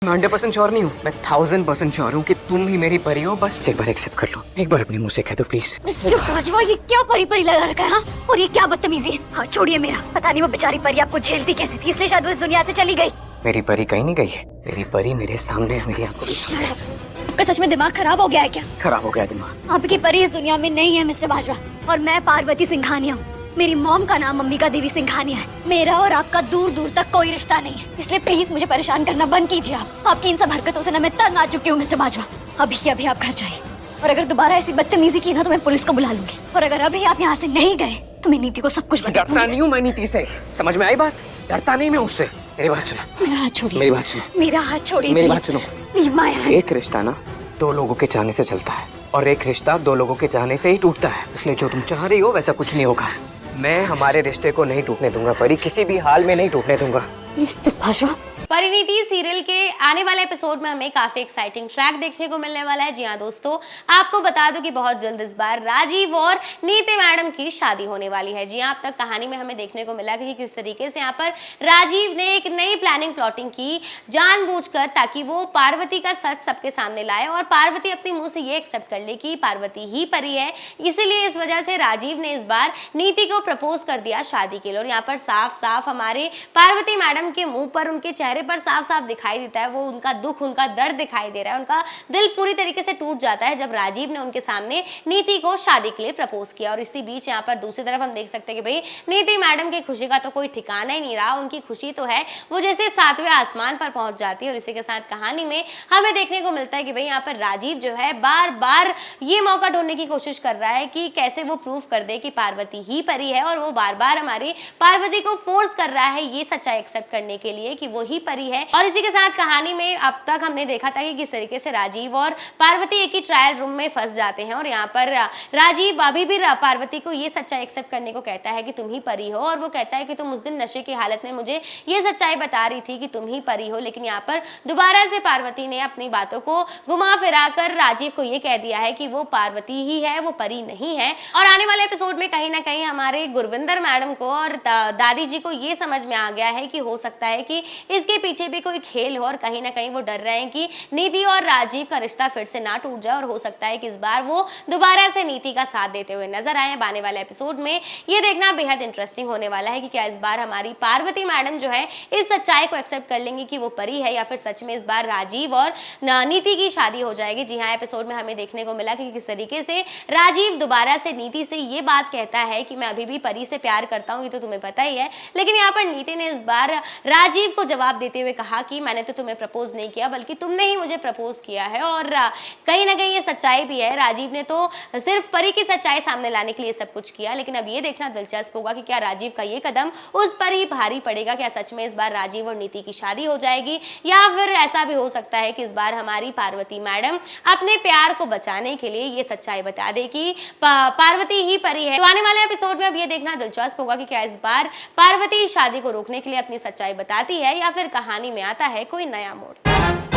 मैं 100% श्योर नहीं हूँ, मैं 1000% श्योर हूँ कि तुम ही मेरी परी हो। बस एक बार एक्सेप्ट कर लो, एक बार अपने मुंह से कह दो प्लीज। मिस्टर बाजवा, ये क्या परी परी लगा रखा है? हाँ? और ये क्या बदतमीजी है? हाँ छोड़िए मेरा, पता नहीं वो बेचारी परी आपको झेलती कैसे थी, इसलिए शायद वो इस दुनिया से चली गई। मेरी परी कहीं नहीं गई है, मेरी परी मेरे सामने है, मेरी आंखों में। आपका सच में दिमाग खराब हो गया है क्या? खराब हो गया दिमाग। आपकी परी इस दुनिया में नहीं है मिस्टर बाजवा, और मैं पार्वती सिंघानिया हूँ। मेरी मॉम का नाम अंबिका देवी सिंघानिया है। मेरा और आपका दूर दूर तक कोई रिश्ता नहीं है, इसलिए प्लीज मुझे परेशान करना बंद कीजिए। आप आपकी इन सब हरकतों से ना मैं तंग आ चुकी हूँ मिस्टर बाजवा। अभी के अभी आप घर जाइए, और अगर दोबारा ऐसी बदतमीजी की ना तो मैं पुलिस को बुला लूंगी, और अगर अभी आप यहाँ से नहीं गए तो मैं नीति को सब कुछ बता डरता नहीं हूँ मैं नीति से, समझ में आई बात? डरता नहीं मैं उससे। मेरी बात सुनो, मेरा हाथ छोड़िए, मेरी बात सुनो, मेरा हाथ छोड़िए, मेरी बात सुनो। Leave my hand. एक रिश्ता ना दो लोगों के चाहने से चलता है, और एक रिश्ता दो लोगों के चाहने से ही टूटता है। इसलिए जो तुम चाह रही हो वैसा कुछ नहीं होगा। मैं हमारे रिश्ते को नहीं टूटने दूंगा परी, किसी भी हाल में नहीं टूटने दूंगा। मिस्टर बाजवा, परिणीति सीरियल के आने वाले एपिसोड में हमें काफी एक्साइटिंग ट्रैक देखने को मिलने वाला है। जी हाँ दोस्तों, आपको बता दूं कि बहुत जल्द इस बार राजीव और नीति मैडम की शादी होने वाली है। जी हाँ, अब तक कहानी में हमें देखने को मिला कि किस तरीके से यहाँ पर राजीव ने एक नई प्लानिंग प्लॉटिंग की जानबूझकर, ताकि वो पार्वती का सच सबके सामने लाए और पार्वती अपने मुंह से ये एक्सेप्ट कर ले कि पार्वती ही परी है। इसीलिए इस वजह से राजीव ने इस बार नीति को प्रपोज कर दिया शादी के लिए। और यहाँ पर साफ साफ हमारे पार्वती मैडम के मुंह पर, उनके चेहरे पर साफ साफ दिखाई देता है वो उनका दुख, उनका दर्द दिखाई दे रहा है। उनका दिल पूरी तरीके से टूट जाता है जब राजीव ने उनके सामने नीति को शादी के लिए प्रपोज किया। और इसी बीच यहाँ पर दूसरी तरफ हम देख सकते हैं कि भाई नीति मैडम की खुशी का तो कोई ठिकाना ही नहीं रहा। उनकी खुशी तो है वो जैसे 7वें आसमान पर पहुंच जाती है। और इसी के साथ कहानी में हमें देखने को मिलता है कि भाई यहाँ पर राजीव जो है बार बार ये मौका ढूंढने की कोशिश कर रहा है कि कैसे वो प्रूव कर दे कि पार्वती ही परी है, और वो बार बार हमारी पार्वती को फोर्स कर रहा है ये सच्चाई एक्सेप्ट करने के लिए कि वो ही परी है। और इसी के साथ कहानी में अब तक हमने देखा था कि किस तरीके से राजीव और पार्वती एक ही ट्रायल रूम में फंस जाते हैं, और यहाँ पर राजीव अभी भी पार्वती को ये सच्चाई एक्सेप्ट करने को कहता है कि तुम ही परी हो। और वो कहता है कि तुम उस दिन नशे की हालत में मुझे ये सच्चाई बता रही थी कि तुम ही परी हो। लेकिन यहाँ पर दोबारा से पार्वती ने अपनी बातों को घुमा फिरा कर राजीव को ये कह दिया है कि वो पार्वती ही है, वो परी नहीं है। और आने वाले एपिसोड में कहीं ना कहीं हमारे गुरविंदर मैडम को और दादी जी को ये समझ में आ गया है कि हो सकता है कि इसके पीछे भी कोई खेल हो, और कहीं ना कहीं वो डर रहे हैं कि नीति और राजीव का रिश्ता फिर से ना टूट जाए। और हो सकता है कि इस बार वो दोबारा से नीति का साथ देते हुए नजर आए। आने वाले एपिसोड में ये देखना बेहद इंटरेस्टिंग होने वाला है कि क्या इस बार हमारी पार्वती मैडम जो है इस सच्चाई को एक्सेप्ट कर लेंगी कि वो परी है, या फिर सच में इस बार राजीव और नीति की शादी हो जाएगी। जी हाँ, एपिसोड में हमें देखने को मिला कि किस तरीके से राजीव दोबारा से नीति से ये बात कहता है कि मैं अभी भी परी से प्यार करता हूँ, ये तो तुम्हें पता ही है। लेकिन यहाँ पर नीति ने इस बार राजीव को जवाब देते हुए कहा कि मैंने तो तुम्हें प्रपोज नहीं किया, बल्कि तुमने ही मुझे प्रपोज किया है। और कहीं ना कहीं ये सच्चाई भी है, राजीव ने तो सिर्फ परी की सच्चाई सामने लाने के लिए सब कुछ किया। लेकिन अब ये देखना दिलचस्प होगा कि क्या राजीव का ये कदम उस पर ही भारी पड़ेगा। क्या सच में इस बार राजीव और नीति की शादी हो जाएगी, या फिर ऐसा भी हो सकता है कि इस बार हमारी पार्वती मैडम अपने प्यार को बचाने के लिए ये सच्चाई बता दे कि पार्वती ही परी है। तो आने वाले एपिसोड में अब ये देखना दिलचस्प होगा कि क्या इस बार पार्वती शादी को रोकने के लिए अपनी सच्चाई बताती है, या फिर कहानी में आता है कोई नया मोड़।